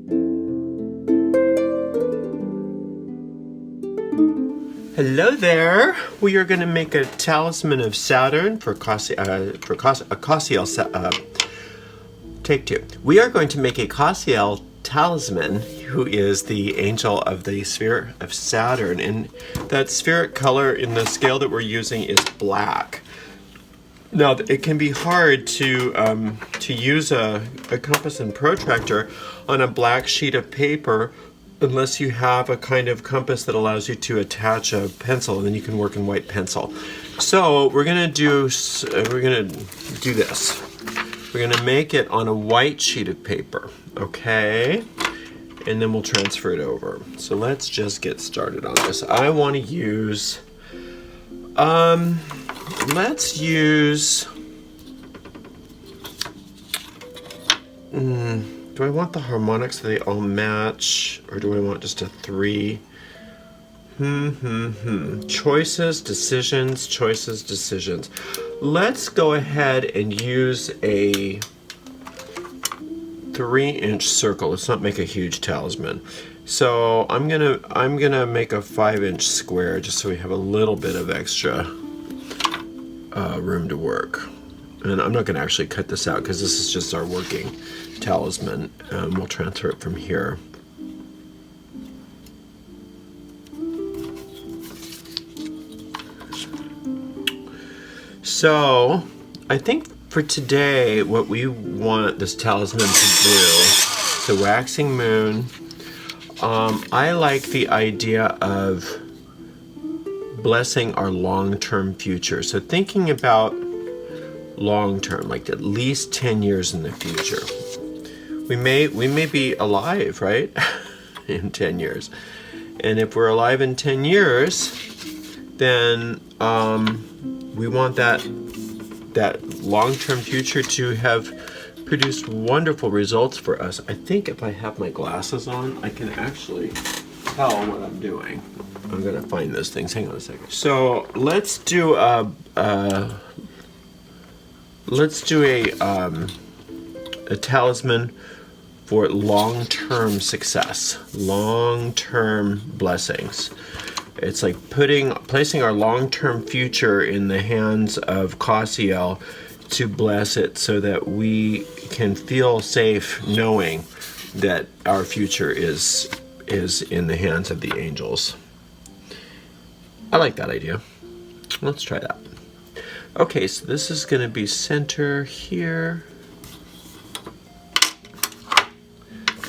Hello there! We are going to make a Talisman of Saturn for Cassiel. Take two. We are going to make a Cassiel Talisman, who is the angel of the sphere of Saturn, and that spheric color in the scale that we're using is black. Now, it can be hard to use a compass and protractor on a black sheet of paper unless you have a kind of compass that allows you to attach a pencil, and then you can work in white pencil. So we're gonna do this. We're gonna make it on a white sheet of paper, okay? And then we'll transfer it over. So let's just get started on this. I want to use. Let's use. Do I want the harmonics so they all match, or do I want just a 3? Choices, decisions, choices, decisions. Let's go ahead and use a 3-inch circle. Let's not make a huge talisman. So I'm gonna make a 5-inch square just so we have a little bit of extra room to work. And I'm not gonna actually cut this out because this is just our working talisman. We'll transfer it from here. So I think for today what we want this talisman to do, the waxing moon, I like the idea of blessing our long-term future. So thinking about long-term, like at least 10 years in the future. We may be alive, right? In 10 years. And if we're alive in 10 years, then we want that long-term future to have produced wonderful results for us. I think if I have my glasses on, I can actually tell what I'm doing. I'm gonna find those things. Hang on a second. So let's do a talisman for long-term success, long-term blessings. It's like placing our long-term future in the hands of Cassiel to bless it so that we can feel safe knowing that our future is in the hands of the angels. I like that idea. Let's try that. Okay, so this is going to be center here.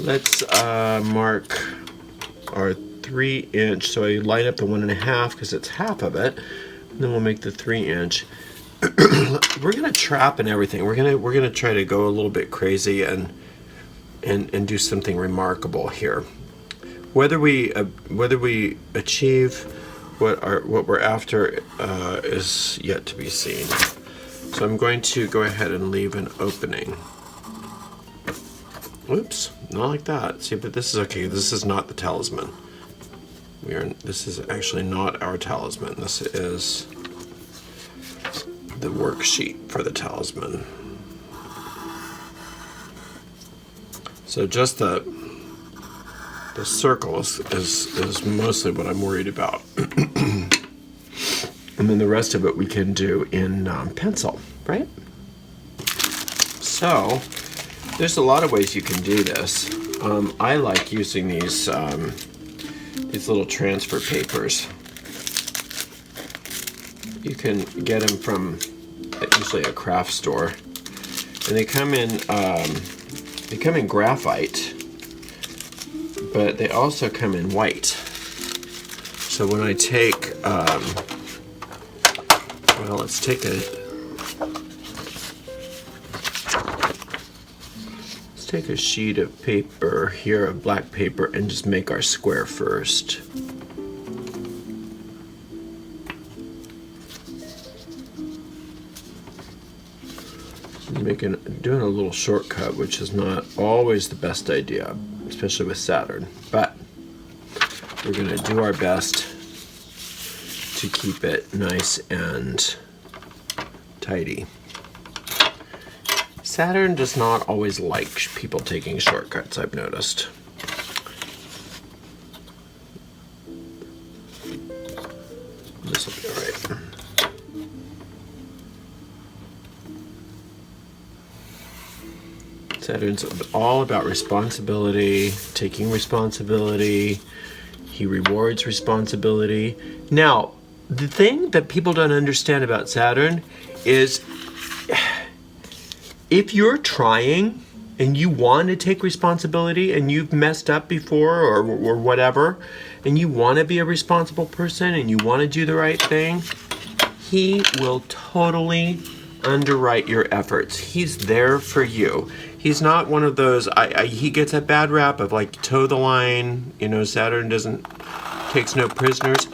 Let's mark our 3-inch. So I line up the 1.5 because it's half of it. And then we'll make the 3-inch. We're gonna trap and everything. We're gonna try to go a little bit crazy and do something remarkable here. Whether we achieve what we're after is yet to be seen. So I'm going to go ahead and leave an opening. Oops, not like that. See, but this is okay. This is not the talisman. This is actually not our talisman. This is the worksheet for the talisman. So just the circle is mostly what I'm worried about. And then the rest of it we can do in pencil, right? So there's a lot of ways you can do this. I like using these little transfer papers. You can get them from usually a craft store, and they come in graphite, but they also come in white. So when I take let's take a sheet of paper here, of black paper, and just make our square first. Doing a little shortcut, which is not always the best idea, especially with Saturn, but we're going to do our best to keep it nice and tidy. Saturn does not always like people taking shortcuts, I've noticed. This will be all right. Saturn's all about responsibility, taking responsibility. He rewards responsibility. Now, the thing that people don't understand about Saturn is if you're trying and you want to take responsibility and you've messed up before or whatever, and you want to be a responsible person and you want to do the right thing, he will totally underwrite your efforts. He's there for you. He's not one of those, he gets a bad rap of like toe the line, you know, Saturn takes no prisoners.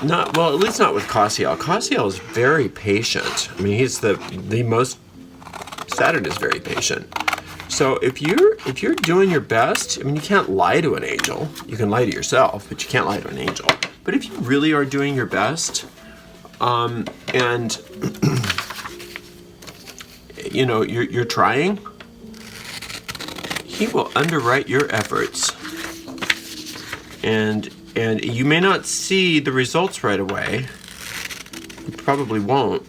Not, well, at least not with Cassiel. Cassiel is very patient. I mean, he's the most, Saturn is very patient. So if you're doing your best, I mean, you can't lie to an angel. You can lie to yourself, but you can't lie to an angel. But if you really are doing your best, and you know, you're trying, he will underwrite your efforts. And you may not see the results right away. You probably won't.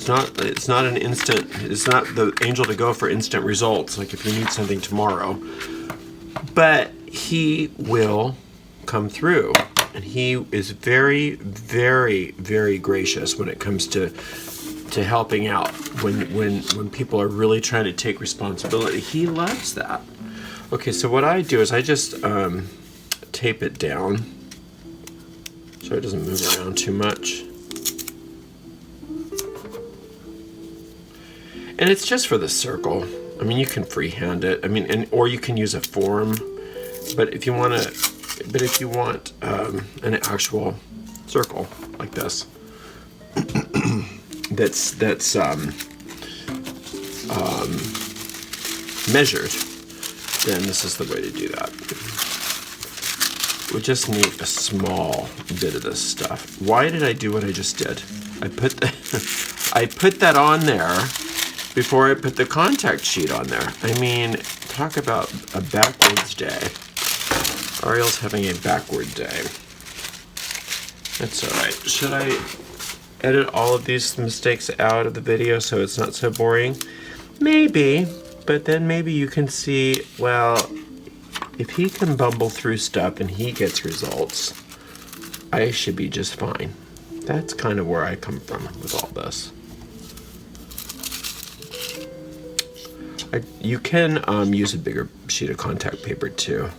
It's not an instant, it's not the angel to go for instant results, like if you need something tomorrow. But he will come through. And he is very, very, very gracious when it comes to helping out. When people are really trying to take responsibility. He loves that. Okay, so what I do is I just tape it down so it doesn't move around too much. And it's just for the circle. I mean, you can freehand it. I mean, or you can use a form. But if you want an actual circle like this, that's measured, then this is the way to do that. We just need a small bit of this stuff. Why did I do what I just did? I put that on there before I put the contact sheet on there. I mean, talk about a backwards day. Ariel's having a backward day. That's all right. Should I edit all of these mistakes out of the video so it's not so boring? Maybe, but then maybe you can see, well, if he can bumble through stuff and he gets results, I should be just fine. That's kind of where I come from with all this. You can use a bigger sheet of contact paper too.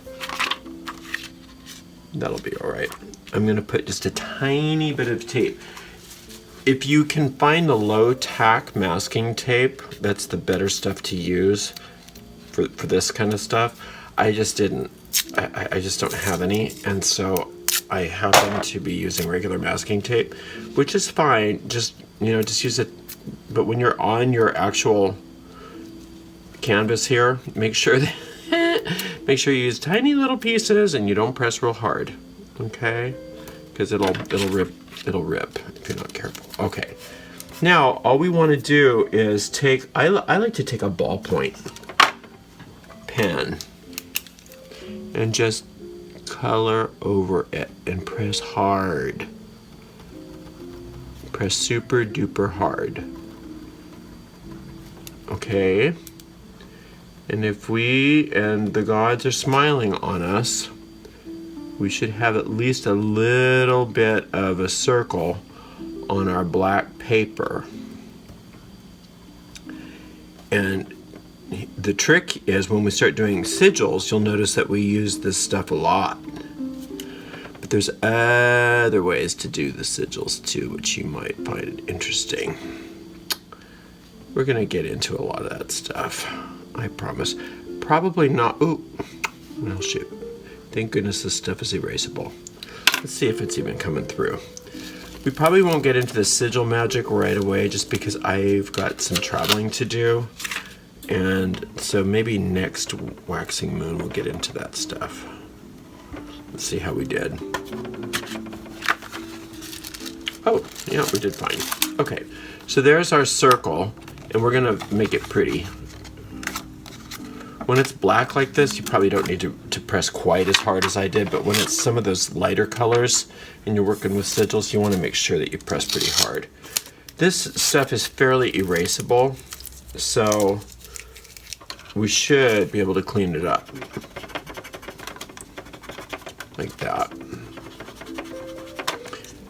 That'll be all right. I'm gonna put just a tiny bit of tape. If you can find the low tack masking tape, that's the better stuff to use for this kind of stuff. I just didn't, I just don't have any, and so I happen to be using regular masking tape, which is fine. Just, you know, just use it. But when you're on your actual canvas here, make sure you use tiny little pieces and you don't press real hard, okay? Because it'll rip if you're not careful. Okay, now all we want to do is take, I like to take a ballpoint pen and just color over it and press hard. Press super duper hard. Okay? And if the gods are smiling on us, we should have at least a little bit of a circle on our black paper. And the trick is when we start doing sigils, you'll notice that we use this stuff a lot. But there's other ways to do the sigils too, which you might find interesting. We're gonna get into a lot of that stuff, I promise. Probably not, ooh, well shoot. Thank goodness this stuff is erasable. Let's see if it's even coming through. We probably won't get into the sigil magic right away just because I've got some traveling to do. And so maybe next waxing moon we'll get into that stuff. Let's see how we did. Oh, yeah, we did fine. Okay, so there's our circle, and we're gonna make it pretty. when it's black like this, you probably don't need to press quite as hard as I did, but when it's some of those lighter colors and you're working with sigils, you want to make sure that you press pretty hard. This stuff is fairly erasable, so we should be able to clean it up. Like that.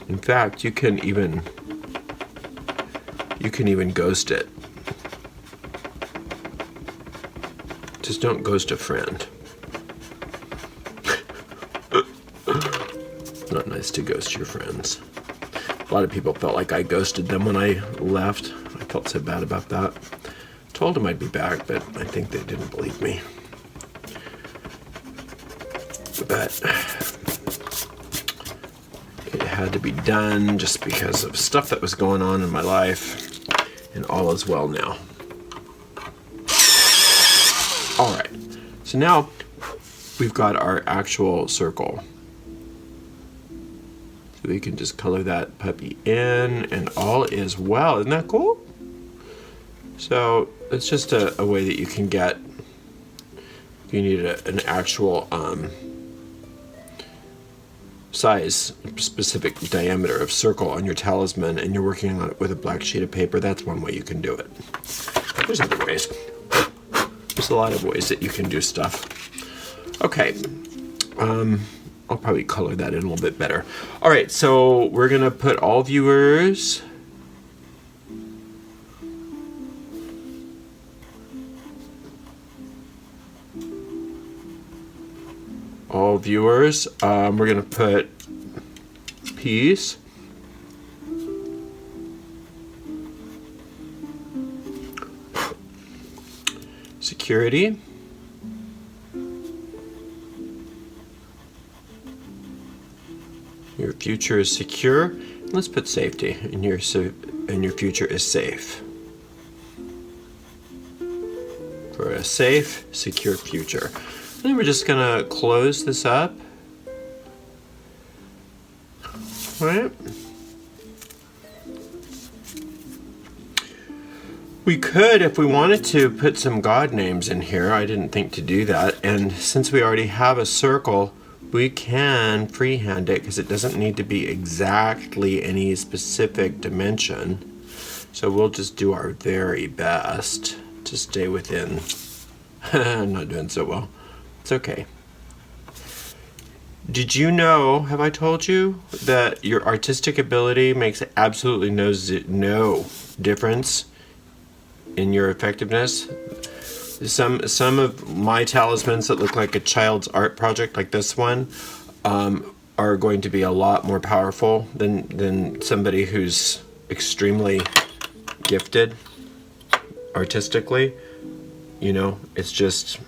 In fact, you can even ghost it. Just don't ghost a friend. Not nice to ghost your friends. A lot of people felt like I ghosted them when I left. I felt so bad about that. Told them I'd be back, but I think they didn't believe me. But it had to be done just because of stuff that was going on in my life, and all is well now. All right, so now we've got our actual circle. So we can just color that puppy in, and all is well. Isn't that cool? So it's just a way that you can get, if you need an actual size, specific diameter of circle on your talisman, and you're working on it with a black sheet of paper, that's one way you can do it. There's other ways. There's a lot of ways that you can do stuff. Okay, I'll probably color that in a little bit better. All right, so we're gonna put all viewers. All viewers, we're gonna put peace. Security. Your future is secure. Let's put safety, and your future is safe. For a safe, secure future. And then we're just gonna close this up. All right. We could, if we wanted to, put some god names in here. I didn't think to do that. And since we already have a circle, we can freehand it because it doesn't need to be exactly any specific dimension. So we'll just do our very best to stay within. I'm not doing so well. It's okay. Did you know, have I told you, that your artistic ability makes absolutely no difference in your effectiveness? Some of my talismans that look like a child's art project, like this one, are going to be a lot more powerful than somebody who's extremely gifted artistically. You know, it's just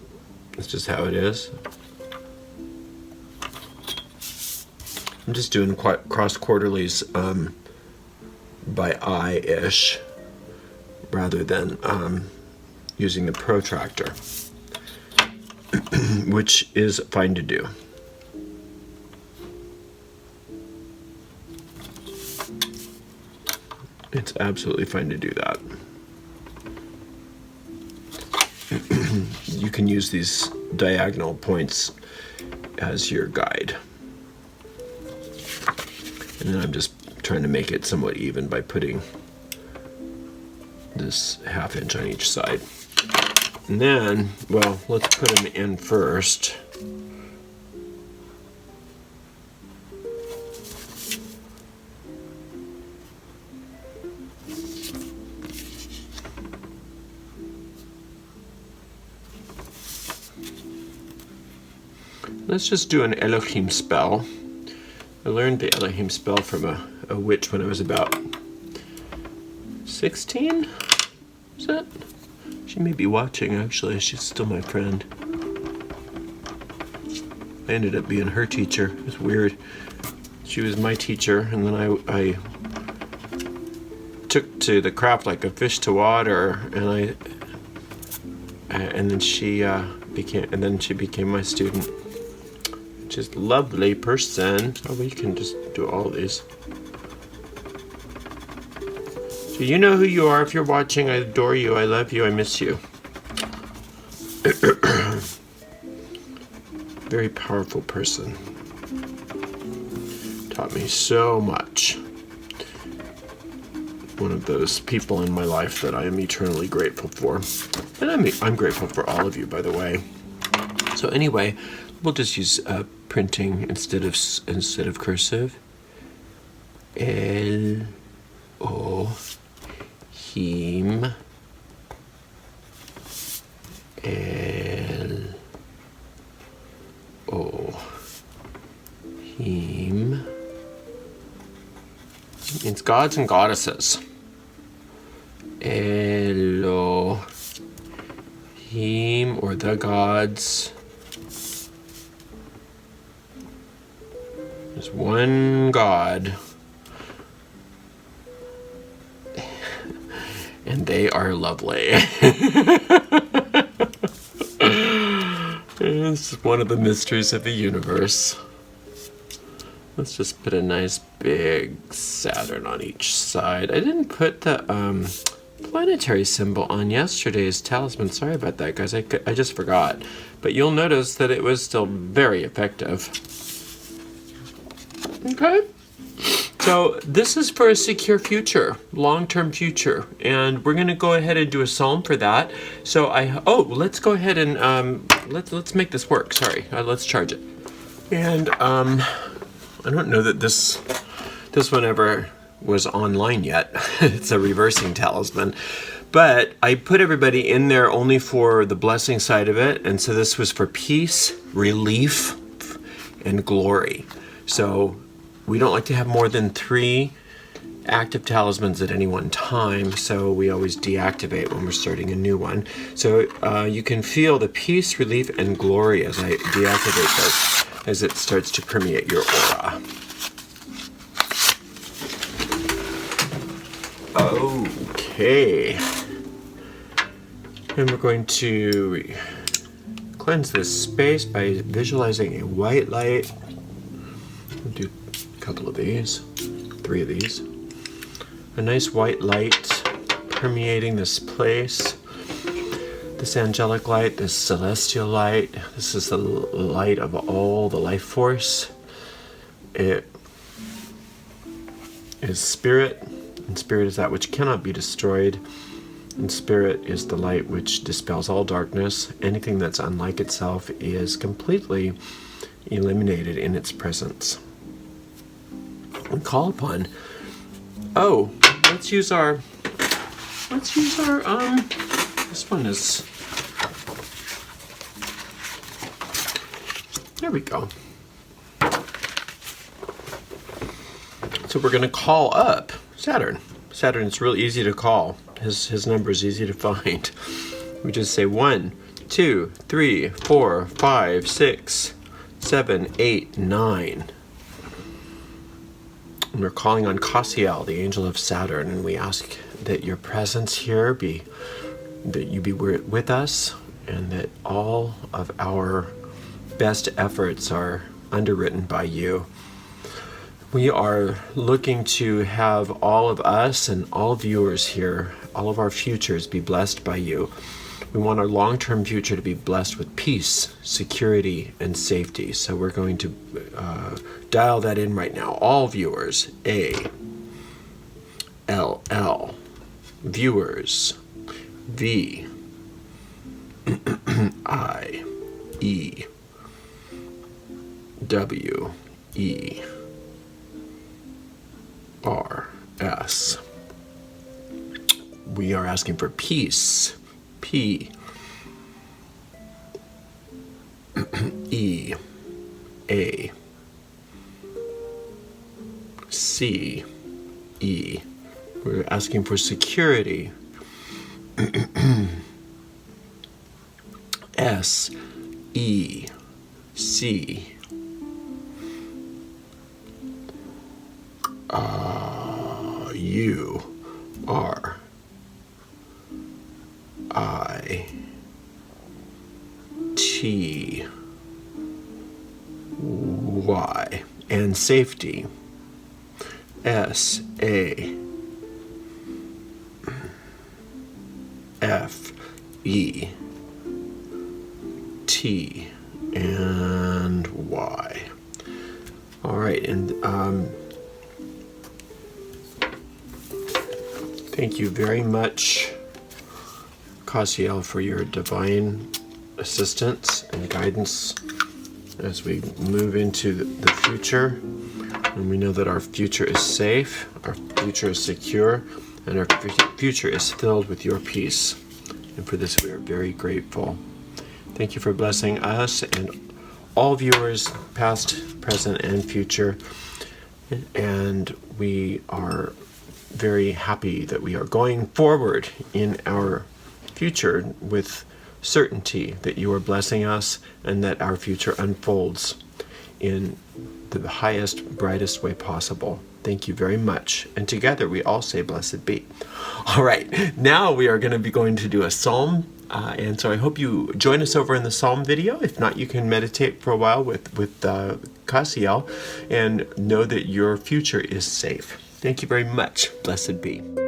how it is. I'm just doing cross quarterlies by eye-ish rather than using the protractor, which is fine to do. It's absolutely fine to do that. You can use these diagonal points as your guide. And then I'm just trying to make it somewhat even by putting this 1/2 inch on each side. And then, well, let's put them in first. Let's just do an Elohim spell. I learned the Elohim spell from a witch when I was about 16? Is that? She may be watching, actually. She's still my friend. I ended up being her teacher. It was weird. She was my teacher, and then I took to the craft like a fish to water, and then she became my student. Just lovely person. Oh, we can just do all these. So you know who you are if you're watching. I adore you. I love you. I miss you. Very powerful person. Taught me so much. One of those people in my life that I am eternally grateful for. And I'm grateful for all of you, by the way. So anyway, we'll just use printing instead of cursive. Elohim. Elohim. It means gods and goddesses. Elohim, or the gods. There's one God. And they are lovely. It's one of the mysteries of the universe. Let's just put a nice big Saturn on each side. I didn't put the planetary symbol on yesterday's talisman. Sorry about that, guys. I just forgot. But you'll notice that it was still very effective. Okay. So this is for a secure future, long-term future, and we're going to go ahead and do a psalm for that. So let's go ahead and let's make this work. Sorry, let's charge it. And I don't know that this one ever was online yet. It's a reversing talisman, but I put everybody in there only for the blessing side of it, and so this was for peace, relief, and glory. So we don't like to have more than 3 active talismans at any one time, so we always deactivate when we're starting a new one. So you can feel the peace, relief, and glory as I deactivate this, as it starts to permeate your aura. Okay. And we're going to cleanse this space by visualizing a white light. We'll do a couple of these, 3 of these. A nice white light permeating this place. This angelic light, this celestial light. This is the light of all the life force. It is spirit, and spirit is that which cannot be destroyed. And spirit is the light which dispels all darkness. Anything that's unlike itself is completely eliminated in its presence. And call upon. Oh, let's use our. This one is. There we go. So we're going to call up Saturn. Saturn is real easy to call. His number is easy to find. We just say 1, 2, 3, 4, 5, 6, 7, 8, 9. And we're calling on Cassiel, the angel of Saturn, and we ask that your presence here that you be with us, and that all of our best efforts are underwritten by you. We are looking to have all of us and all viewers here, all of our futures be blessed by you. We want our long-term future to be blessed with peace, security, and safety. So we're going to dial that in right now. All viewers, A-L-L. Viewers, V. I-E. W-E. R-S. We are asking for peace. P. E. A. C. E. We're asking for security. S. E. C. U. R. I. T. Y. And safety. S. A. F. E. T and Y. All right, and thank you very much, Cassiel, for your divine assistance and guidance as we move into the future. And we know that our future is safe, our future is secure, and our future is filled with your peace. And for this we are very grateful. Thank you for blessing us and all viewers, past, present, and future. And we are very happy that we are going forward in our future with certainty that you are blessing us and that our future unfolds in the highest, brightest way possible. Thank you very much. And together we all say blessed be. All right, now we are going to be going to do a psalm. And so I hope you join us over in the psalm video. If not, you can meditate for a while with Cassiel and know that your future is safe. Thank you very much. Blessed be.